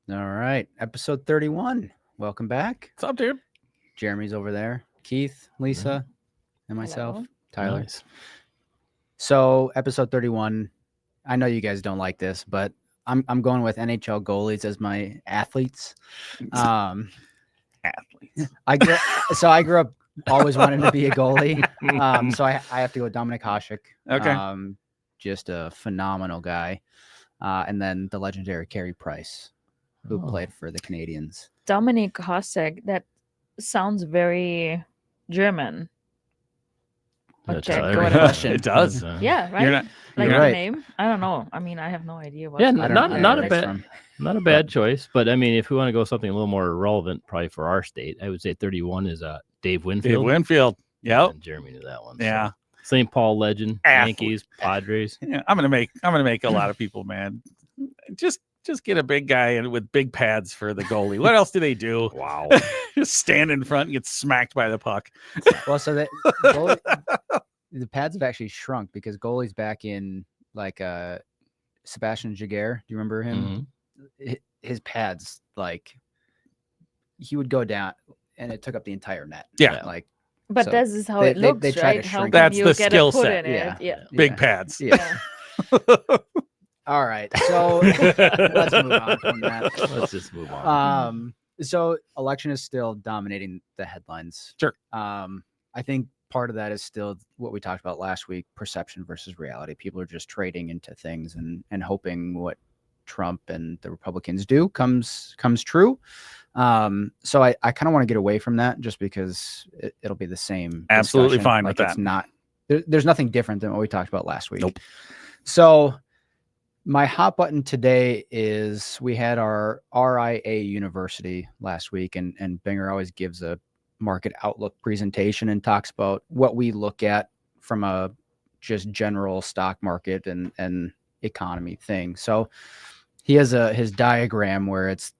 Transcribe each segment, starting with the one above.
All right, episode 31. Welcome back. What's up, dude? Jeremy's over there. Keith, Lisa, and myself, Hello. Tyler. Nice. So, episode 31. I know you guys don't like this, but I'm going with NHL goalies as my athletes. Athletes. I grew up always wanting to be a goalie. So I have to go with Dominic Hasek. Okay. Just a phenomenal guy. And then the legendary Carey Price, who played for the Canadians. Dominic Hasek. That sounds very German. That's Okay, every go ahead. question. It does. Yeah, right. You're not. Like you're the right. name. I don't know. I mean, I have no idea what. Yeah, I don't not know not where a it's bad from. not a bad choice. But I mean, if we want to go something a little more relevant, probably for our state, I would say 31 is Dave Winfield. Dave Winfield. Yep. And Jeremy knew that one. Yeah. So. St. Paul legend, Athlete. Yankees, Padres. Yeah. I'm gonna make a lot of people mad. Just get a big guy and with big pads for the goalie. What else do they do? Wow. Just stand in front and get smacked by the puck. Well, so the pads have actually shrunk because goalies back in like Sebastian Jaguar. Do you remember him? His pads, like he would go down and it took up the entire net. Yeah. Like, But so this is how they- it they- looks, they try to right? How shrink can That's you the get skill a foot set. in it? Yeah. Yeah. Big yeah. pads. Yeah. All right. So let's move on from that. Let's just move on. So election is still dominating the headlines. Sure. I think part of that is still what we talked about last week, perception versus reality. People are just trading into things and hoping what Trump and the Republicans do comes true. So I kind of want to get away from that just because it'll be the same. Absolutely discussion. fine Like with it's that. not there's nothing different than what we talked about last week. Nope. So my hot button today is we had our RIA University last week, and Binger always gives a market outlook presentation and talks about what we look at from a just general stock market and economy thing. So he has his diagram where it's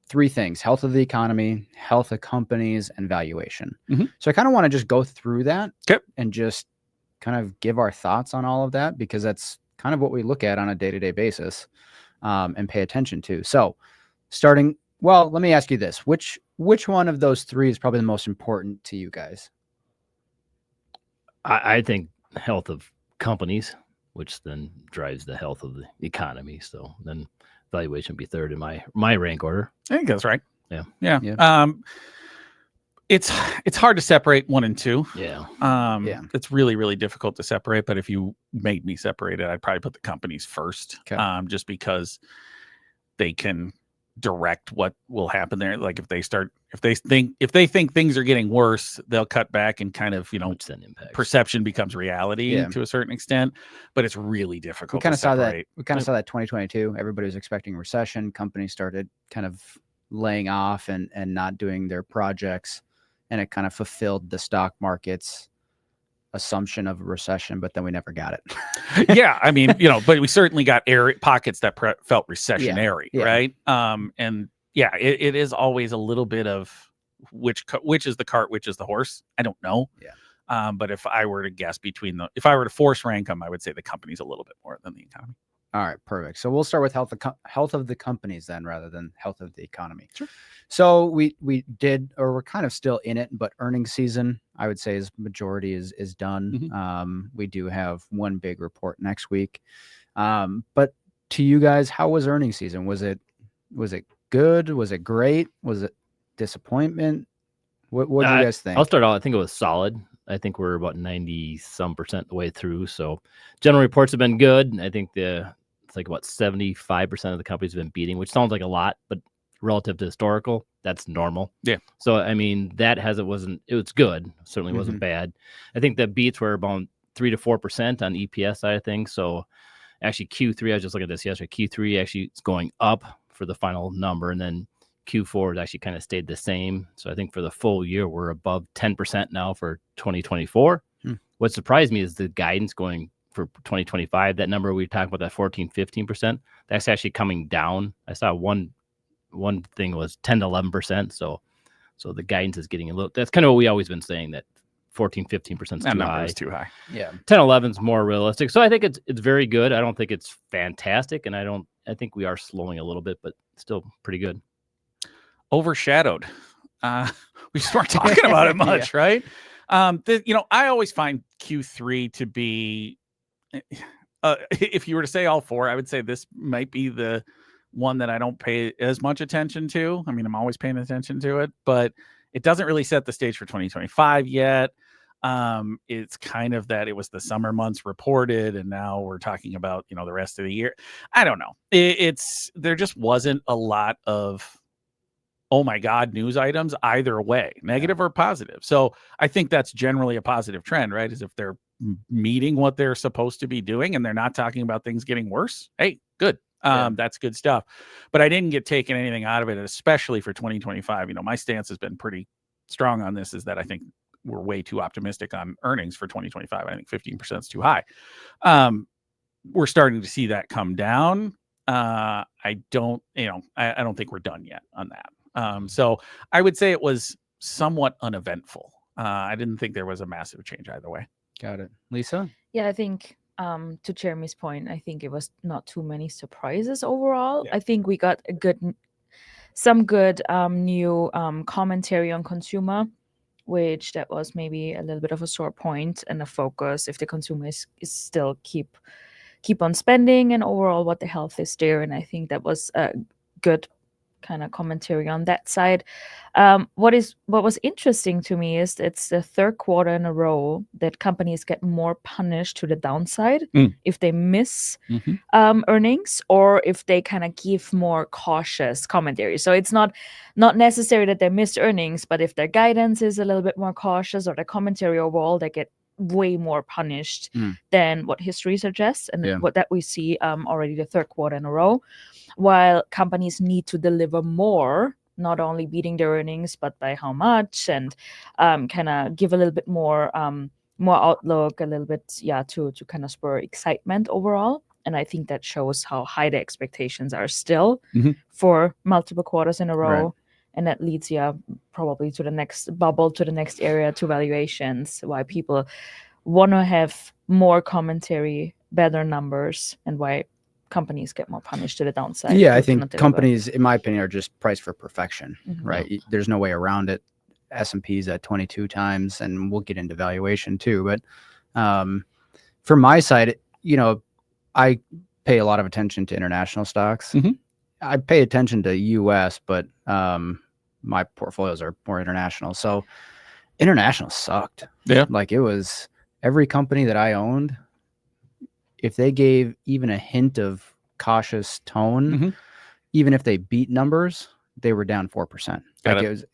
three things: health of the economy, health of companies, and valuation. Mhm. So I kind of want to just go through that Okay. and just kind of give our thoughts on all of that, because that's kind of what we look at on a day-to-day basis and pay attention to. So let me ask you this. Which one of those three is probably the most important to you guys? I think health of companies, which then drives the health of the economy. So then valuation would be third in my rank order. I think that's right. Yeah. Yeah. It's hard to separate one and two. Yeah. Yeah. It's really, really difficult to separate. But if you made me separate it, I'd probably put the companies first. Okay. Just because they can direct what will happen there. Like if they think things are getting worse, they'll cut back and kind of, Which then impacts. perception becomes reality Yeah. to a certain extent. But it's really difficult. We kind to of saw that. separate. We kind of saw that 2022. Everybody was expecting a recession. Companies started kind of laying off and not doing their projects, and it kind of fulfilled the stock market's assumption of a recession, but then we never got it. Yeah, I mean, but we certainly got pockets that felt recessionary, Yeah. right? And yeah, it is always a little bit of which is the cart, which is the horse. I don't know. Yeah. But if I were to guess if I were to force rank them, I would say the company's a little bit more than the economy. All right, perfect. So we'll start with health of the companies then, rather than health of the economy. Sure. So we're kind of still in it, but earnings season, I would say, majority is done. Mm-hmm. We do have one big report next week. But to you guys, how was earnings season? Was it good? Was it great? Was it disappointment? What do you guys think? I'll start out. I think it was solid. I think we're about 90% the way through. So general reports have been good. I think it's like about 75% of the companies have been beating, which sounds like a lot, but relative to historical, that's normal. Yeah. So, I mean, it was good. Certainly wasn't bad. I think the beats were about 3 to 4% on EPS side of things. So actually Q3, I was just looking at this yesterday, Q3 actually is going up for the final number. And then Q4 has actually kind of stayed the same. So I think for the full year, we're above 10% now for 2024. What surprised me is the guidance going for 2025. That number we talked about, that 15%, that's actually coming down. I saw one thing was 10 to 11%. So the guidance is getting a little, that's kind of what we always been saying, that 14, 15% is That too number high. is too high. Yeah. 10, 11 is more realistic. So I think it's very good. I don't think it's fantastic, and I think we are slowing a little bit, but still pretty good. Overshadowed. We just weren't talking about it much, right? I always find Q3 to be, if you were to say all four, I would say this might be the one that I don't pay as much attention to. I mean, I'm always paying attention to it, but it doesn't really set the stage for 2025 yet. It's kind of that it was the summer months reported, and now we're talking about, the rest of the year. I don't know. There just wasn't a lot of, oh my God, news items either way, negative or positive. So I think that's generally a positive trend, right? Is if they're meeting what they're supposed to be doing and they're not talking about things getting worse. Hey, good. That's good stuff. But I didn't get taken anything out of it, especially for 2025. My stance has been pretty strong on this, is that I think we're way too optimistic on earnings for 2025. I think 15% is too high. We're starting to see that come down. I don't think we're done yet on that. So I would say it was somewhat uneventful. I didn't think there was a massive change either way. Got it. Lisa? Yeah, I think to Jeremy's point, I think it was not too many surprises overall. Yeah. I think we got some good new commentary on consumer, which that was maybe a little bit of a sore point and a focus if the consumer is still keep on spending, and overall what the health is there. And I think that was a good kind of commentary on that side. What was interesting to me is it's the third quarter in a row that companies get more punished to the downside if they miss earnings, or if they kind of give more cautious commentary. So it's not necessary that they missed earnings, but if their guidance is a little bit more cautious, or the commentary overall, they get way more punished than what history suggests, and what that we see already the third quarter in a row, while companies need to deliver more, not only beating their earnings but by how much, and kind of give a little bit more outlook, a little bit to kind of spur excitement overall. And I think that shows how high the expectations are still for multiple quarters in a row. Right. And that leads probably to the next bubble, to the next area, to valuations, why people want to have more commentary, better numbers, and why companies get more punished to the downside. Yeah, I think companies, in my opinion, are just priced for perfection, right? Yeah. There's no way around it. S&P's at 22 times, and we'll get into valuation too. But from my side, I pay a lot of attention to international stocks. I pay attention to U.S., but my portfolios are more international. So international sucked. Yeah. Like, it was every company that I owned, if they gave even a hint of cautious tone, even if they beat numbers, they were down 4%.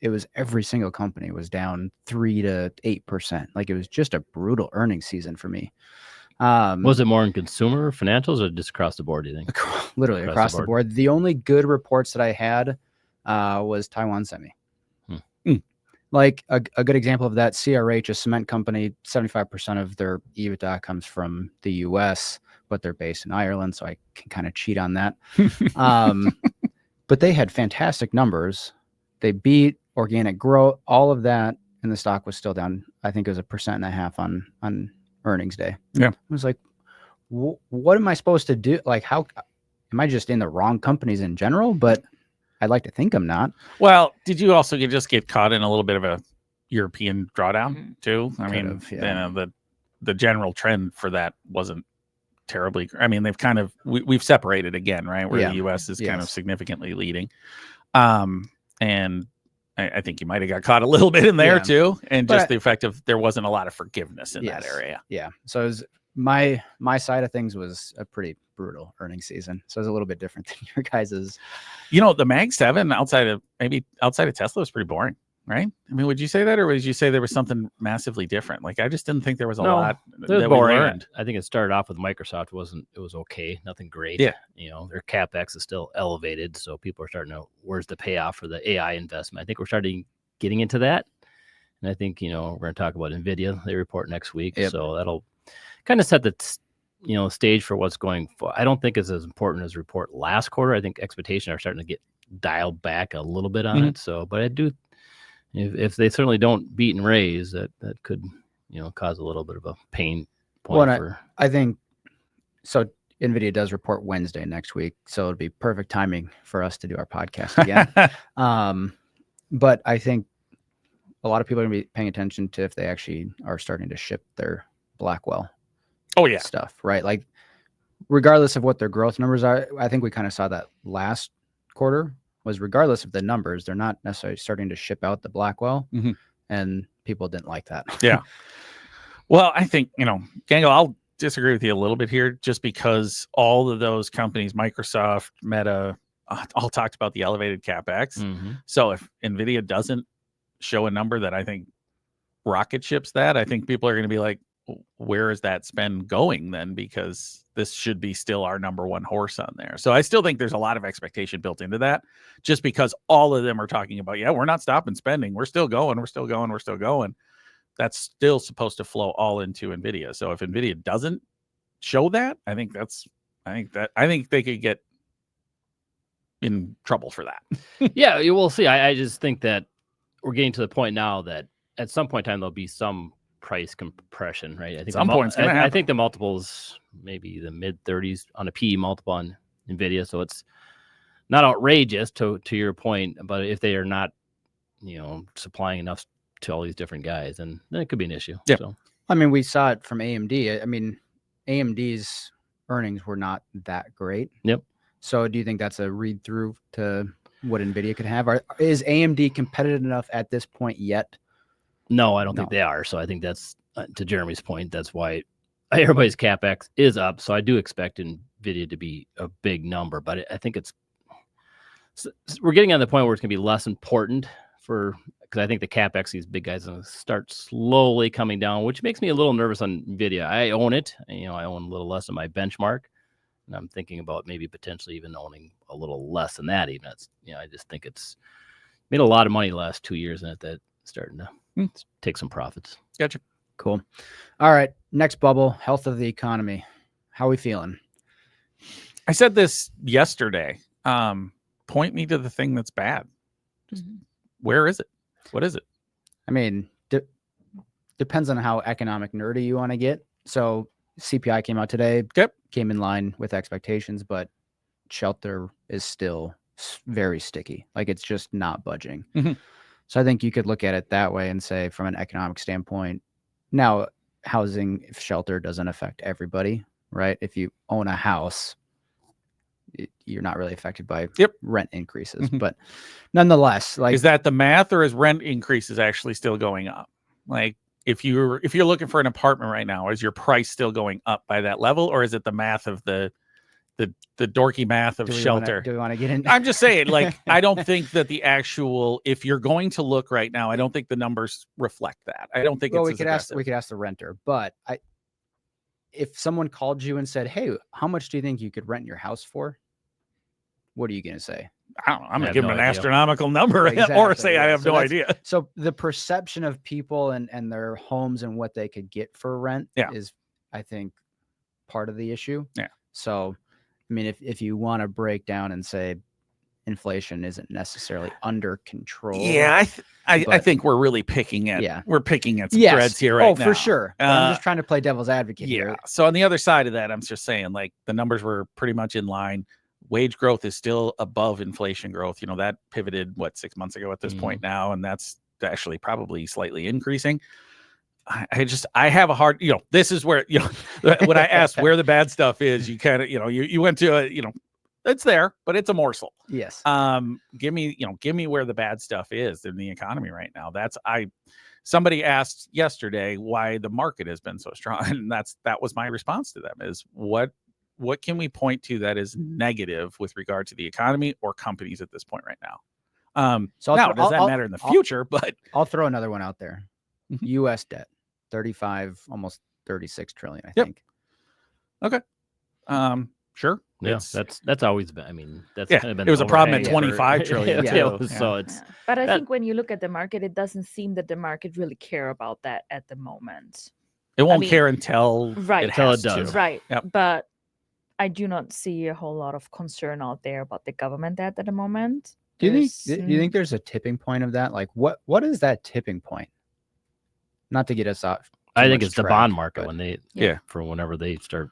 It was every single company was down 3 to 8%. Like, it was just a brutal earnings season for me. Was it more in consumer financials or just across the board, do you think? Literally across the board. The only good reports that I had was Taiwan Semi. Like a good example of that, CRH, a cement company, 75% of their EBITDA comes from the US, but they're based in Ireland, so I can kind of cheat on that. But they had fantastic numbers. They beat organic growth, all of that, and the stock was still down. I think it was 1.5% on earnings day. Yeah. I was like, what am I supposed to do? Like, how am I just in the wrong companies in general? But I'd like to think I'm not. Well, did you also just get caught in a little bit of a European drawdown too? I mean, the general trend for that wasn't terribly. I mean, they've kind of we've separated again, right? Where the U.S. is kind of significantly leading, and I think you might have got caught a little bit in there too, and just the effect of there wasn't a lot of forgiveness in that area. Yeah, so it was, my side of things was a pretty brutal earnings season, so it was a little bit different than your guys's. The Mag 7 outside of Tesla was pretty boring, right? I mean, would you say that, or would you say there was something massively different? Like, I just didn't think there was a lot that we learned. I think it started off with Microsoft. It was okay, nothing great. Yeah, their capex is still elevated, so people are starting to, where's the payoff for the AI investment? I think we're starting getting into that, and I think we're going to talk about Nvidia. They report next week, so that'll kind of set the stage for what's going for. I don't think it's as important as report last quarter. I think expectations are starting to get dialed back a little bit on it. So, but I do, if they certainly don't beat and raise, that could cause a little bit of a pain Well, point for. I think so. NVIDIA does report Wednesday next week, so it'd be perfect timing for us to do our podcast again. But I think a lot of people are going to be paying attention to if they actually are starting to ship their Blackwell stuff, right? Like, regardless of what their growth numbers are, I think we kind of saw that last quarter was regardless of the numbers, they're not necessarily starting to ship out the Blackwell, and people didn't like that. Yeah. Well, I think, Gangl, I'll disagree with you a little bit here just because all of those companies, Microsoft, Meta, all talked about the elevated CapEx. So if NVIDIA doesn't show a number that I think rocket ships that, I think people are going to be like, where is that spend going then? Because this should be still our number one horse on there. So I still think there's a lot of expectation built into that just because all of them are talking about, we're not stopping spending. We're still going. We're still going. We're still going. That's still supposed to flow all into NVIDIA. So if NVIDIA doesn't show that, I think they could get in trouble for that. Yeah, you will see. I just think that we're getting to the point now that at some point in time there'll be some price compression, right? I think I think the multiples maybe the mid 30s on a PE multiple on NVIDIA, so it's not outrageous to your point. But if they are not, supplying enough to all these different guys, and then it could be an issue. Yeah. So I mean, we saw it from AMD. I mean, AMD's earnings were not that great. Yep. So do you think that's a read through to what NVIDIA could have? Is AMD competitive enough at this point yet? No, I don't think they are. So I think that's to Jeremy's point. That's why everybody's CapEx is up. So I do expect NVIDIA to be a big number, but I think we're getting on the point where it's going to be less important because I think the CapEx, these big guys, are going to start slowly coming down, which makes me a little nervous on NVIDIA. I own it. I own a little less than my benchmark, and I'm thinking about maybe potentially even owning a little less than that. Even I just think it's made a lot of money the last 2 years, and that's starting to take some profits. Gotcha. Cool. All right. Next bubble, health of the economy. How are we feeling? I said this yesterday. Point me to the thing that's bad. Where is it? What is it? I mean, depends on how economic nerdy you want to get. So CPI came out today. Came in line with expectations, but shelter is still very sticky. Like, it's just not budging. So I think you could look at it that way and say, from an economic standpoint, now housing shelter doesn't affect everybody, right? If you own a house, you're not really affected by rent increases, but nonetheless, like, is that the math, or is rent increases actually still going up? Like, if you're looking for an apartment right now, is your price still going up by that level, or is it the math of the dorky math of shelter? Do we want to get in? I'm just saying, like, I don't think that the actual, if you're going to look right now, I don't think the numbers reflect that. I don't think we could ask the renter, but if someone called you and said, "Hey, how much do you think you could rent your house for?" What are you going to say? I don't know. I'm going to give them an astronomical number, or say I have no idea. So the perception of people and their homes and what they could get for rent is, I think, part of the issue. Yeah. So, I mean, if you want to break down and say inflation isn't necessarily under control. Yeah, I think we're really picking at we're picking at some threads here right now. Oh, for sure. I'm just trying to play devil's advocate here. So on the other side of that, I'm just saying, like, the numbers were pretty much in line. Wage growth is still above inflation growth. That pivoted 6 months ago at this point now, and that's actually probably slightly increasing. I have a hard, this is where, when I asked where the bad stuff is, you kind of, you went to it's there, but it's a morsel. Yes. Give me where the bad stuff is in the economy right now. Somebody asked yesterday why the market has been so strong. And that was my response to them is what can we point to that is negative with regard to the economy or companies at this point right now? So now, does that matter in the future? But I'll throw another one out there. U.S. debt, 35, almost 36 trillion, I think. Okay. Sure. Yeah, that's always been. I mean, that's kind of been. It was a problem at 25 trillion. So it's. But I think when you look at the market, it doesn't seem that the market really care about that at the moment. It won't care until it does. Right. Yep. But I do not see a whole lot of concern out there about the government debt at the moment. Do you think there's a tipping point of that? Like, what is that tipping point? Not to get us off I too think much it's the track, bond market but- when they Yeah. for whenever they start.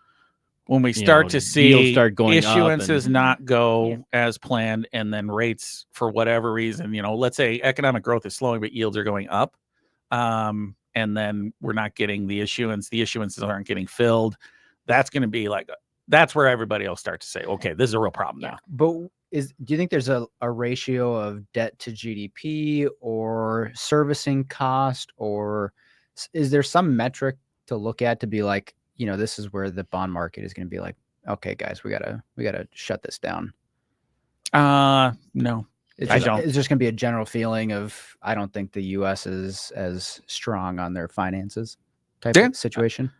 When we you start know, to yields see start going up issuances and- not go as planned, and then rates for whatever reason, let's say economic growth is slowing, but yields are going up. And then we're not getting the issuances aren't getting filled. That's going to be that's where everybody will start to say, okay, this is a real problem now. But do you think there's a ratio of debt to GDP or servicing cost, or is there some metric to look at to be like, this is where the bond market is going to be like, okay, guys, we gotta shut this down? No. It's I just, don't. It's just going to be a general feeling of, I don't think the U.S. is as strong on their finances type Yeah. of situation.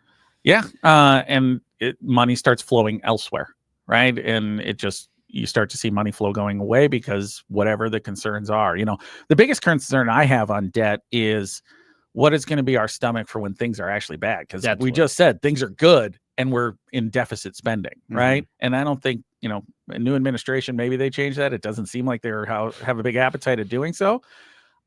Yeah. And money starts flowing elsewhere, right? And you start to see money flow going away because whatever the concerns are, the biggest concern I have on debt is what is going to be our stomach for when things are actually bad. Because we just said things are good and we're in deficit spending, right? And I don't think, a new administration, maybe they change that. It doesn't seem like they have a big appetite of doing so.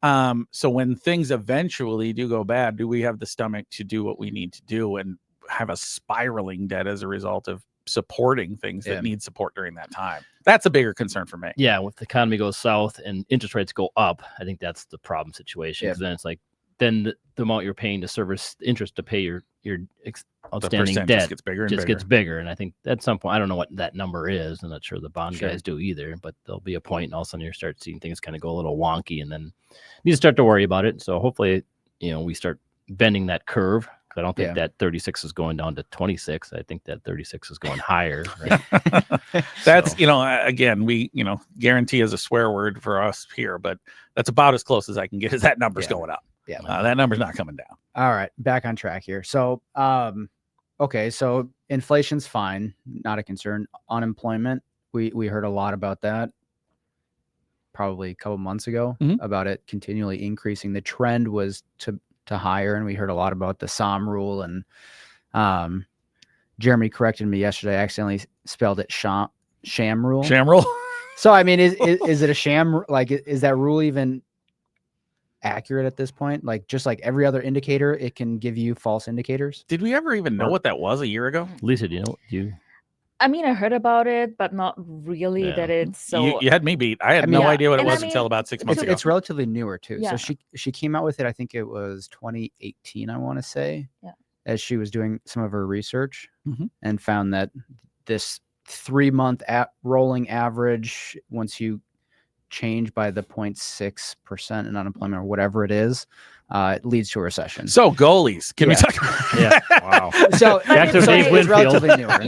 So when things eventually do go bad, do we have the stomach to do what we need to do and have a spiraling debt as a result of supporting things that need support during that time? That's a bigger concern for me. Yeah, if the economy goes south and interest rates go up, I think that's the problem situation. Because then it's like, then the amount you're paying to service interest to pay your outstanding debt just gets bigger and just bigger. gets bigger. And I think at some point, I don't know what that number is. I'm not sure the bond guys do either, but there'll be a point and all of a sudden you start seeing things kind of go a little wonky, and then you need to start to worry about it. So hopefully, we start bending that curve. I don't think that 36 is going down to 26. I think that 36 is going higher. Right? That's, again, we, guarantee is a swear word for us here, but that's about as close as I can get as that number's going up. Yeah. That number's not coming down. All right. Back on track here. So, okay. So inflation's fine. Not a concern. Unemployment. We heard a lot about that probably a couple months ago about it continually increasing. The trend was to higher, and we heard a lot about the SOM rule, and Jeremy corrected me yesterday. I accidentally spelled it sham rule. Sham rule. So I mean, is it a sham? Like, is that rule even accurate at this point? Like, just like every other indicator, it can give you false indicators. Did we ever even know what that was a year ago? Lisa, do you know? I mean, I heard about it, but not really that it's so. You had me beat. I had no idea what it was until about 6 months ago. It's relatively newer too. Yeah. So she came out with it. I think it was 2018. I want to say, as she was doing some of her research, and found that this 3-month rolling average, once you change by the 0.6% in unemployment or whatever it is, it leads to a recession. So goalies, can we talk about Wow. So Back to Dave it's Winfield. relatively newer.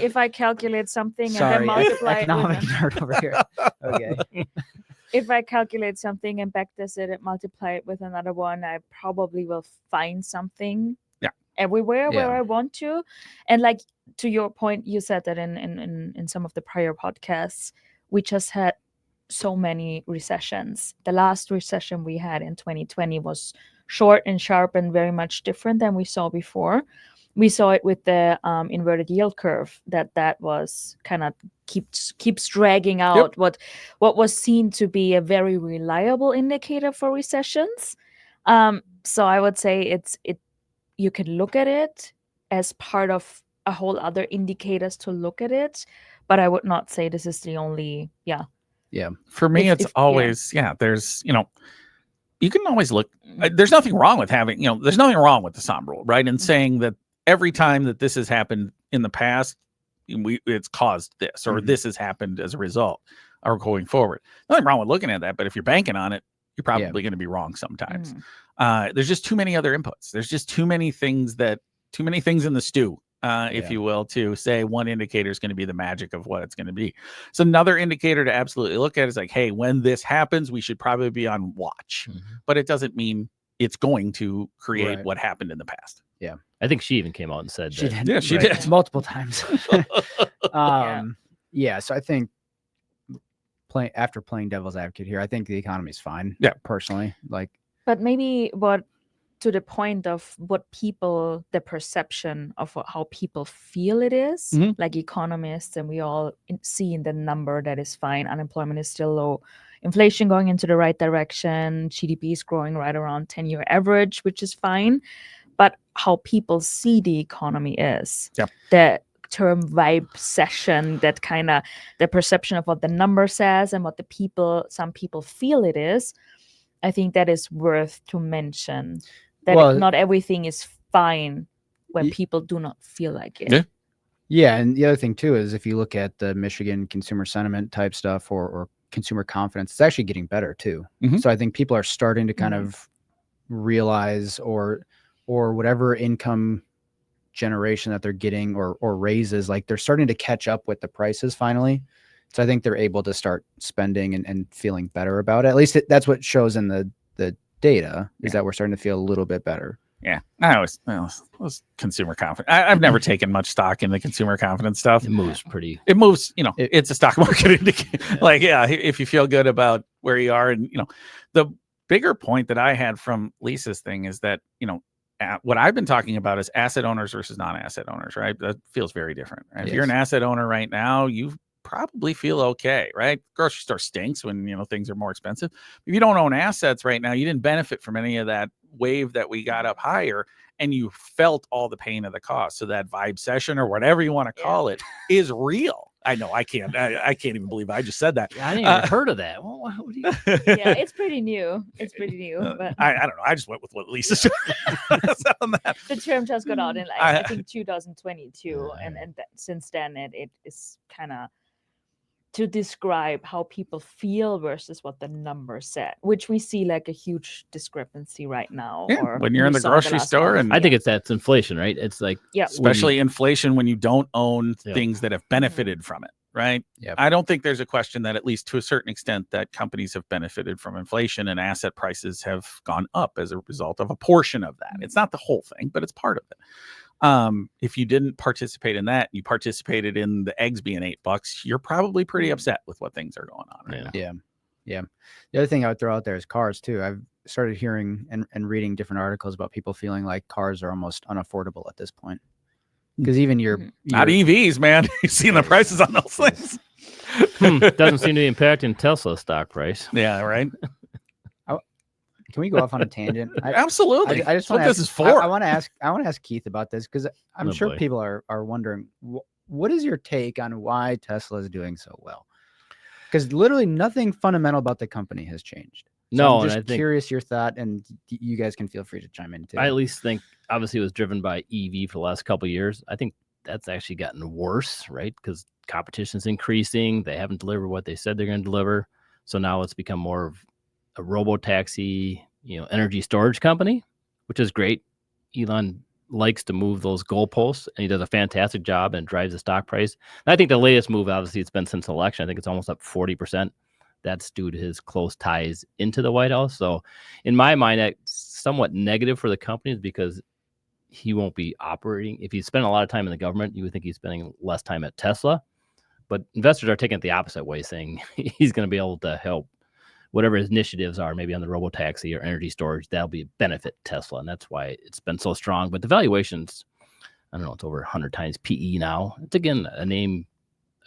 If I calculate something and then Sorry, multiply it economic with nerd over here. Okay. if I calculate something and backtest it and multiply it with another one, I probably will find something everywhere where I want to. And like to your point, you said that in some of the prior podcasts, we just had so many recessions. The last recession we had in 2020 was short and sharp and very much different than we saw before. We saw it with the inverted yield curve that was kind of keeps dragging out what was seen to be a very reliable indicator for recessions. So I would say you can look at it as part of a whole other indicators to look at it, but I would not say this is the only For me, it's always there's you can always look. There's nothing wrong with having there's nothing wrong with the SOM rule, right? And saying that every time that this has happened in the past, it's caused this, or this has happened as a result, or going forward. Nothing wrong with looking at that, but if you're banking on it, you're probably going to be wrong sometimes. There's just too many other inputs. There's just too many things in the stew, if you will, to say one indicator is going to be the magic of what it's going to be. So another indicator to absolutely look at is like, hey, when this happens, we should probably be on watch. But it doesn't mean it's going to create what happened in the past. Yeah. I think she even came out and said She that. did. Yeah, she did. Multiple times. So I think after playing devil's advocate here, I think the economy's fine. Yeah. Personally. But maybe to the point of the perception of how people feel it is, like economists, and we all see in the number that is fine. Unemployment is still low. Inflation going into the right direction. GDP is growing right around 10-year average, which is fine. but how people see the economy is. Yep. The term vibe session, that kind of the perception of what the number says and what some people feel it is. I think that is worth to mention, that not everything is fine when people do not feel like it. Yeah. Yeah, and the other thing too is if you look at the Michigan consumer sentiment type stuff or consumer confidence, it's actually getting better too. So I think people are starting to kind of realize or whatever income generation that they're getting or raises, like they're starting to catch up with the prices finally. So I think they're able to start spending and feeling better about it. At least that's what shows in the data, is that we're starting to feel a little bit better. Yeah, I was consumer confidence. I've never taken much stock in the consumer confidence stuff. It moves pretty. It moves, it's a stock market indicator. Like, if you feel good about where you are, and the bigger point that I had from Lisa's thing is that what I've been talking about is asset owners versus non-asset owners, right? That feels very different. Right? Yes. If you're an asset owner right now, you probably feel okay, right? Grocery store stinks when things are more expensive. If you don't own assets right now, you didn't benefit from any of that wave that we got up higher, and you felt all the pain of the cost. So that vibe session, or whatever you want to call it, is real. I know I can't even believe I just said that. I didn't even heard of that. Well, yeah, it's pretty new. It's pretty new. But I don't know. I just went with what Lisa said. The term just got out in I think 2022, and since then it is kind of to describe how people feel versus what the number said, which we see like a huge discrepancy right now. Yeah, or when you're in the grocery store, and I think that's inflation, right? It's like, especially inflation when you don't own things that have benefited from it, right? Yep. I don't think there's a question that, at least to a certain extent, that companies have benefited from inflation, and asset prices have gone up as a result of a portion of that. It's not the whole thing, but it's part of it. If you didn't participate in that, you participated in the eggs being $8, you're probably pretty upset with what things are going on right now. Yeah. The other thing I would throw out there is cars too. I've started hearing and reading different articles about people feeling like cars are almost unaffordable at this point. Because even your not EVs, man. You've seen the prices on those things. Doesn't seem to be impacting Tesla's stock price. Yeah, right. Can we go off on a tangent? Absolutely. I just want to ask, this is for. I want to ask Keith about this, because I'm sure people are wondering, what is your take on why Tesla is doing so well? Because literally nothing fundamental about the company has changed. So I'm just curious your thought, and you guys can feel free to chime in too. I at least think, obviously, it was driven by EV for the last couple of years. I think that's actually gotten worse, right? Because competition's increasing. They haven't delivered what they said they're going to deliver. So now it's become more of a robo-taxi, energy storage company, which is great. Elon likes to move those goalposts, and he does a fantastic job and drives the stock price. And I think the latest move, obviously, it's been since the election. I think it's almost up 40%. That's due to his close ties into the White House. So in my mind, that's somewhat negative for the companies, because he won't be operating. If he's spending a lot of time in the government, you would think he's spending less time at Tesla. But investors are taking it the opposite way, saying he's going to be able to help whatever his initiatives are, maybe on the robo-taxi or energy storage. That'll be benefit Tesla, and that's why it's been so strong. But the valuations, I don't know, it's over 100 times PE now. It's, again, a name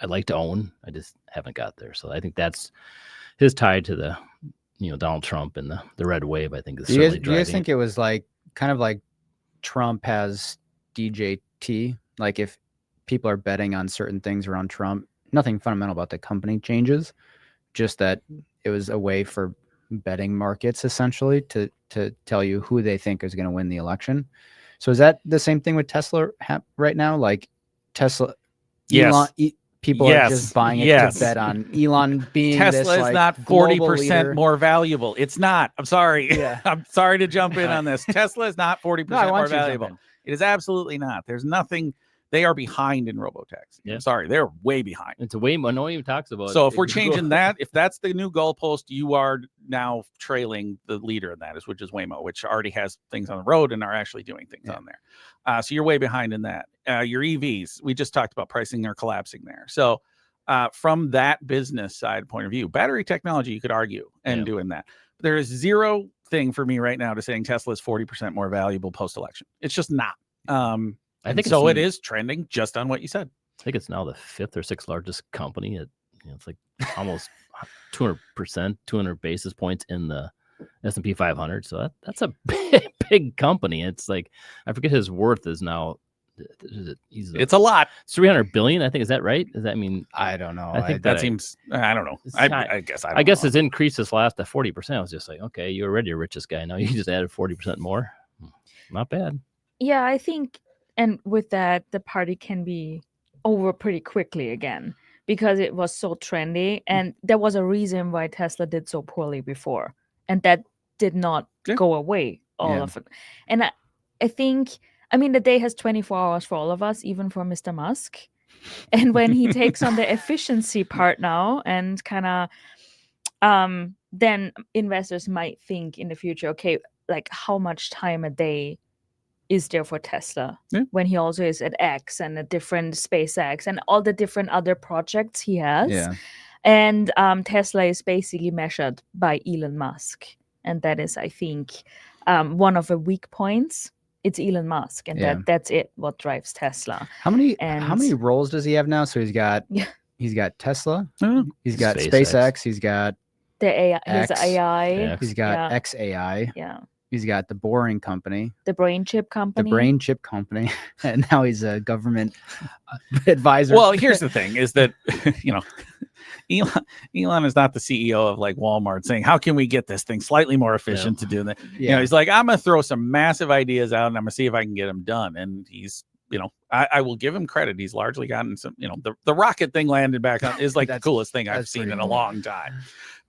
I'd like to own. I just haven't got there. So I think that's his tie to the, Donald Trump and the red wave, I think, is certainly driving. Do you guys think it was kind of like Trump has DJT? Like, if people are betting on certain things around Trump, nothing fundamental about the company changes, just that it was a way for betting markets essentially to tell you who they think is going to win the election. So is that the same thing with Tesla right now? Like Tesla, yes. Elon, people are just buying it to bet on Elon being Tesla this, is not 40% more valuable. It's not. I'm sorry. Yeah. I'm sorry to jump in on this. Tesla is not 40% more valuable. It is absolutely not. There's nothing. They are behind in robotaxi. Yeah. I'm sorry, they're way behind. It's a way. No one even talks about. So if we're changing that, if that's the new goalpost, you are now trailing the leader in that, which is Waymo, which already has things on the road and are actually doing things on there. So you're way behind in that. Your EVs, we just talked about pricing are collapsing there. So from that business side point of view, battery technology, you could argue and doing that. But there is zero thing for me right now to saying Tesla is 40% more valuable post-election. It's just not. I think so. It is trending just on what you said. I think it's now the 5th or 6th largest company. It's like almost 200%, 200 basis points in the S&P 500. So that's a big company. It's like, I forget his worth is now. It's a lot. 300 billion. I think, is that right? Does that mean? I don't know. I think That seems. I don't know. I guess. I guess know. it's increased this last to 40%. I was just like, okay, you're already the richest guy. Now you just added 40% more. Not bad. Yeah, I think, and with that, the party can be over pretty quickly again because it was so trendy, and there was a reason why Tesla did so poorly before, and that did not go away. All of it, and I think. I mean, the day has 24 hours for all of us, even for Mr. Musk. And when he takes on the efficiency part now and kind of, then investors might think in the future, okay, like how much time a day is there for Tesla when he also is at X and a different SpaceX and all the different other projects he has. Yeah. And Tesla is basically measured by Elon Musk. And that is, I think, one of the weak points. It's Elon Musk, and that's it. What drives Tesla? How many roles does he have now? So he's got Tesla, he's got SpaceX, he's got the AI, his X, AI, he's got XAI, he's got the Boring Company, the Brain Chip Company, and now he's a government advisor. Well, here's the thing: is that Elon is not the CEO of like Walmart saying, how can we get this thing slightly more efficient to do that? He's like, I'm going to throw some massive ideas out and I'm going to see if I can get them done. And he's, I will give him credit. He's largely gotten some, the rocket thing landed back on is like the coolest thing I've seen in a long time.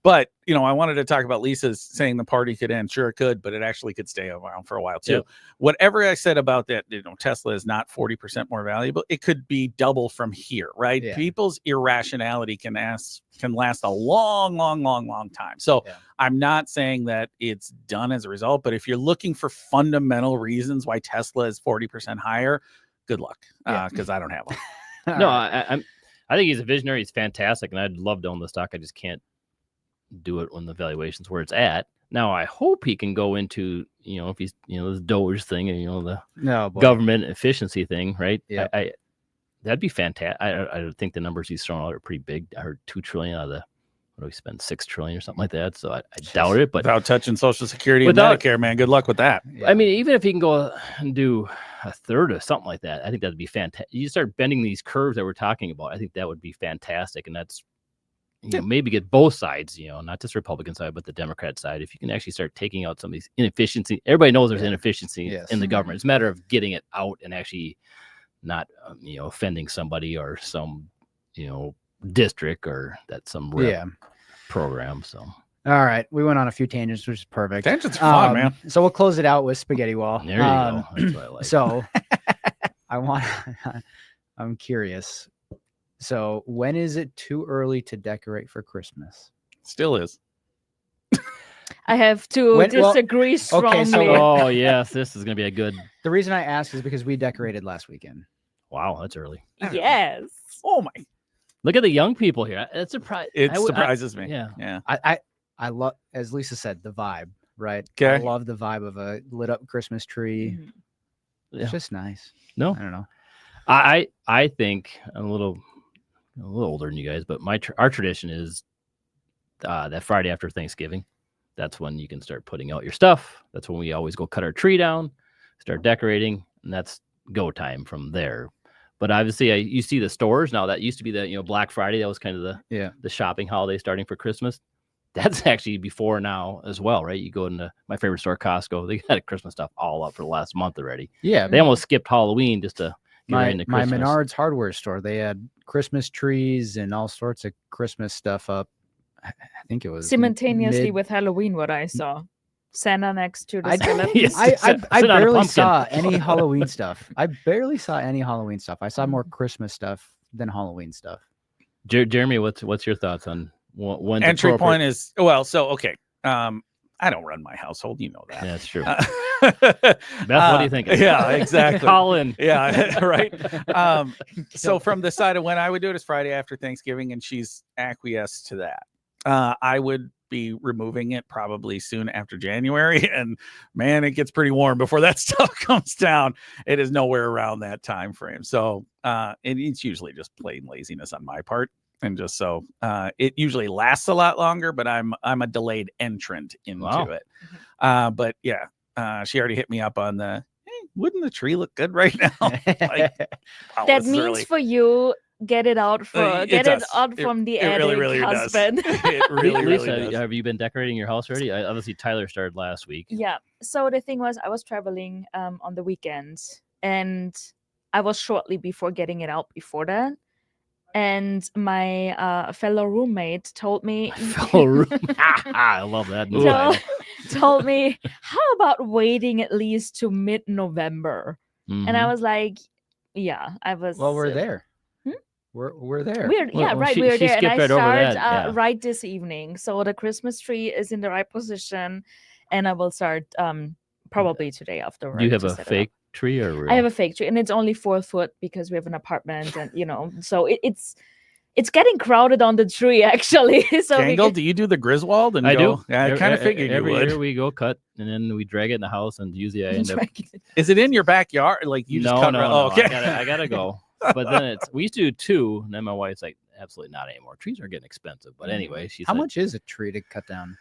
But, I wanted to talk about Lisa's saying the party could end. Sure, it could, but it actually could stay around for a while, too. Yep. Whatever I said about that, Tesla is not 40% more valuable. It could be double from here, right? Yeah. People's irrationality can last a long, long, long, long time. So I'm not saying that it's done as a result, but if you're looking for fundamental reasons why Tesla is 40% higher, good luck, because I don't have one. No, I think he's a visionary. He's fantastic, and I'd love to own the stock. I just can't do it when the valuation's where it's at. Now I hope he can go into, if he's, this Doge thing and, the government efficiency thing, right? Yeah. That'd be fantastic. I think the numbers he's throwing out are pretty big. I heard 2 trillion out of the, what do we spend, 6 trillion or something like that. So I doubt it, but without touching Social Security and Medicare, man, good luck with that. Yeah. I mean, even if he can go and do a third or something like that, I think that'd be fantastic. You start bending these curves that we're talking about. I think that would be fantastic. And that's, maybe get both sides, not just Republican side, but the Democrat side. If you can actually start taking out some of these inefficiency, everybody knows there's inefficiency in the government. It's a matter of getting it out and actually not, offending somebody or some, district or some program. So, all right, we went on a few tangents, which is perfect. Tangents are fun, man. So we'll close it out with spaghetti wall. There you go. That's what I like. So I'm curious. So when is it too early to decorate for Christmas? Still is. I have to disagree strongly. Okay, yes, this is going to be a good. The reason I ask is because we decorated last weekend. Wow, that's early. Yes. Oh my! Look at the young people here. It's It surprises me. Yeah. I love, as Lisa said, the vibe. Right. Okay. I love the vibe of a lit up Christmas tree. Mm-hmm. It's just nice. No, I don't know. I think I'm a little older than you guys, but our tradition is that Friday after Thanksgiving. That's when you can start putting out your stuff. That's when we always go cut our tree down, start decorating, and that's go time from there. But obviously, you see the stores now. That used to be the Black Friday. That was kind of the shopping holiday starting for Christmas. That's actually before now as well, right? You go into my favorite store, Costco. They got Christmas stuff all up for the last month already. Yeah, they almost skipped Halloween just to. My Menards hardware store, they had Christmas trees and all sorts of Christmas stuff up. I think it was simultaneously with Halloween. What I saw, Santa next to the skeleton. I barely saw any Halloween stuff. I I saw more Christmas stuff than Halloween stuff. Jeremy, what's your thoughts on when entry point is? Well, so okay. I don't run my household. You know that. Yeah, that's true. Beth, what do you think? Yeah, exactly. Colin. Yeah, right. So from the side of when I would do it is Friday after Thanksgiving, and she's acquiesced to that. I would be removing it probably soon after January, and man, it gets pretty warm before that stuff comes down. It is nowhere around that time frame. So it's usually just plain laziness on my part. and just so it usually lasts a lot longer, but I'm a delayed entrant into Wow. it. But yeah, she already hit me up on the, hey, wouldn't the tree look good right now? Like, wow, That this is means really- for you, get it out it get it does. out from the it attic, really husband. does. It really, Lisa, really does. have you been decorating your house already? Obviously, Tyler started last week. Yeah. So the thing was, I was traveling on the weekends, and I was shortly before getting it out before that. And my fellow roommate told me, I love that. New told, title. told me, how about waiting at least to mid-November? And I Mhm. was like, yeah, I was. Well, we're there. Hmm? We're there. We're Well, right. she We're there, and skipped I right over start that, yeah. right this evening. So the Christmas tree is in the right position, and I will start probably today after work. Do you have to a set it up. fake tree or real? I have a fake tree, and it's only 4 foot because we have an apartment, and so it's getting crowded on the tree actually. So Gangl, do you do the Griswold? And I go? do. Yeah, I kind of figured you every would. year we go cut and then we drag it in the house, and usually I end up. Is it in your backyard? Like you just No, cut? no, Oh, no. okay. I gotta go. But then we used to do 2, and then my wife's like, absolutely not anymore. Trees are getting expensive. But anyway, she's How like, much is a tree to cut down?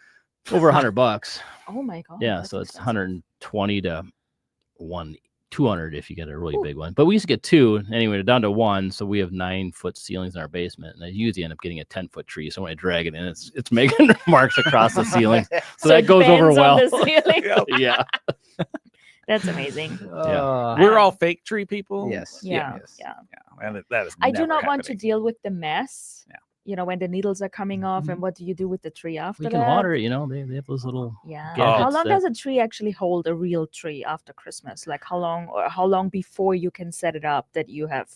over $100. Oh my god. Yeah, that's so it's expensive. 120 to 200 if you get a really big one. But we used to get 2. Anyway, we're down to 1, so we have 9-foot ceilings in our basement, and I usually end up getting a 10-foot tree. So when I drag it in, it's making marks across the ceiling. So that it goes over bends on well. the ceiling. Yeah. That's amazing. We're all fake tree people. Yes. Yeah, yes. yeah. And that is. I do never not want to happening. deal with the mess. Yeah. When the needles are coming off, and what do you do with the tree after We can that? water it, they have those little Yeah. Oh. How long gadgets does a tree actually hold, a real tree, after Christmas? Like how long before you can set it up that you have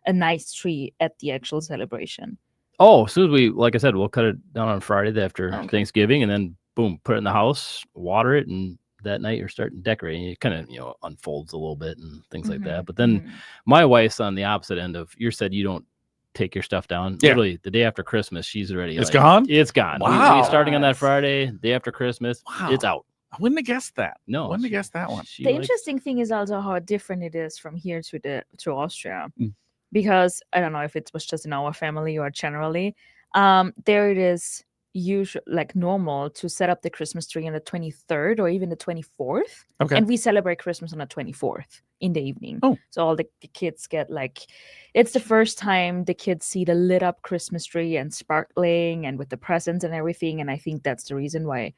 a nice tree at the actual celebration? Oh, as soon as like I said, we'll cut it down on Friday after Okay. Thanksgiving, and then boom, put it in the house, water it, and that night you're starting decorating. It kind of unfolds a little bit and things like that. But then my wife's on the opposite end of you said you don't take your stuff down. Yeah. Literally the day after Christmas, she's already It's gone? It's gone. Wow. We starting on that Nice. Friday, day after Christmas. Wow. It's out. I wouldn't have guessed that. No, Wouldn't have guessed that one. She The likes- interesting thing is also how different it is from here to Austria, Mm. because I don't know if it was just in our family or generally. There it is usually like normal to set up the Christmas tree on the 23rd or even the 24th, Okay. and we celebrate Christmas on the 24th in the evening. Oh. So all the kids get it's the first time the kids see the lit up Christmas tree and sparkling and with the presents and everything, and I think that's the reason why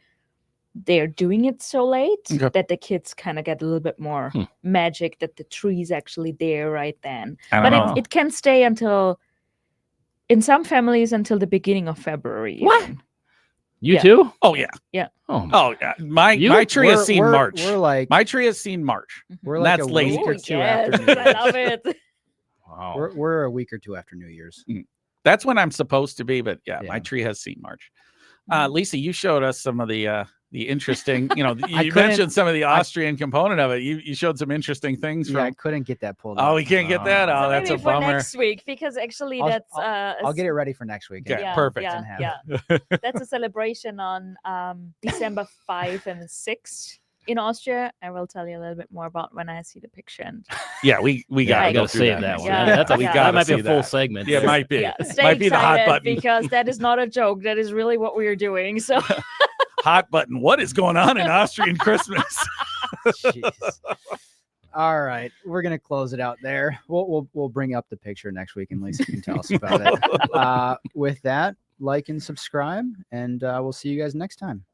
they're doing it so late, Okay. that the kids kind of get a little bit more magic that the tree's actually there right then. I But don't know. it can stay until, in some families, until the beginning of February. What? even. You Yeah. too? Oh yeah. Oh, Oh yeah. My tree has seen March. We're like My tree has seen March. we're like that's a lazy. week Ooh, or two yes, after New I Year's. love it. wow. We're a week or two after New Year's. That's when I'm supposed to be, but yeah, my Yeah. tree has seen March. Lisa, you showed us some of the interesting, you couldn't- mentioned some of the Austrian component of it. You showed some interesting things Yeah, I from. couldn't get that pulled. Oh, up. we can't get that. Oh. Oh, So that's a maybe for bummer. next week, because actually I'll- that's I'll get it ready for next week. Okay, yeah, perfect. Yeah, And have yeah. That's a celebration on December 5 and 6 in Austria. I will tell you a little bit more about when I see the picture. And Yeah, we Yeah, gotta I go gotta through save that one. Yeah, That's a, we that gotta might be a see full that. segment. Yeah, it might be. yeah, stay Might be the hot excited, button. because that is not a joke. That is really what we are doing. So Hot button. What is going on in Austrian Christmas? Jeez. All right, we're gonna close it out there. We'll bring up the picture next week, and Lisa can tell us about it. With that, like and subscribe, and we'll see you guys next time.